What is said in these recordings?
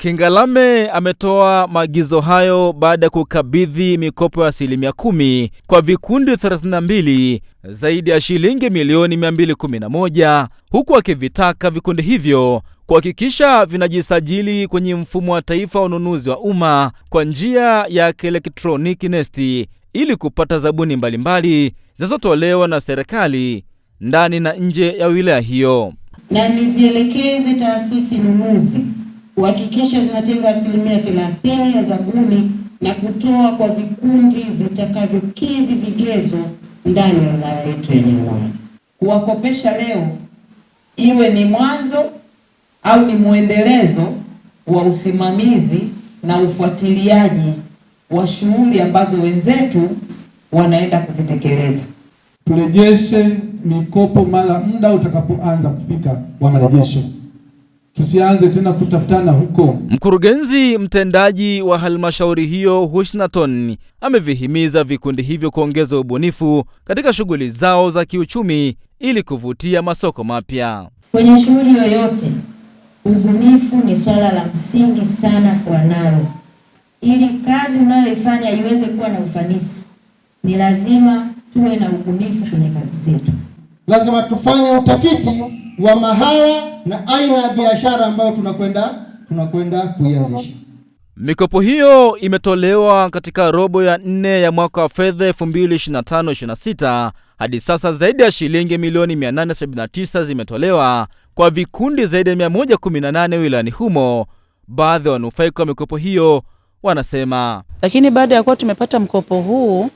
Kingalame ametoa maagizo hayo baada ya kukabidhi mikopo ya 10% kwa vikundi 32 zaidi ya shilingi milioni 211, huku akivitaka vikundi hivyo kuhakikisha vinajisajili kwenye mfumo wa taifa wa ununuzi wa umma kwa njia ya kielektroniki NeST ili kupata zabuni mbalimbali zinazotolewa na serikali ndani na nje ya wilaya hiyo. Na nizielekeze taasisi nunuzi kuhakikisha zinatenga 30% ya zabuni na kutoa kwa vikundi vitakavyokidhi vigezo ndani ya wilaya yetu ya Nyang'hwale. Kuwakopesha leo iwe ni mwanzo au ni mwendelezo wa usimamizi na ufuatiliaji wa shughuli ambazo wenzetu wanaenda kuzitekeleza. Turejeshe mikopo mara muda utakapoanza kufika wa marejesho. Tusianze tena kutafutana huko. Mkurugenzi mtendaji wa halmashauri hiyo Hushnaton amevihimiza vikundi hivyo kuongeza ubunifu katika shughuli zao za kiuchumi ili kuvutia masoko mapya. Kwenye shughuli yoyote, ubunifu ni swala la msingi sana kwa nalo. Ili kazi mnayoifanya iweze kuwa na ufanisi, ni lazima tuwe na ubunifu kwenye kazi zetu. Lazima tufanye utafiti wa mahala na aina ya biashara ambayo tunakwenda kuianzisha. Mikopo hiyo imetolewa katika robo ya 4 ya mwaka wa fedha 2025/26. Hadi sasa zaidi ya shilingi milioni 879 zimetolewa kwa vikundi zaidi ya 118 wilayani humo. Baadhi ya wanufaika wa mikopo hiyo wanasema, lakini baada ya kuwa tumepata mkopo huu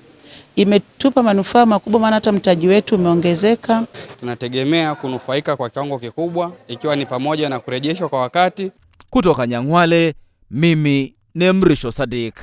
imetupa manufaa makubwa, maana hata mtaji wetu umeongezeka. Tunategemea kunufaika kwa kiwango kikubwa, ikiwa ni pamoja na kurejeshwa kwa wakati. Kutoka Nyang'hwale, mimi ni Mrisho Sadik.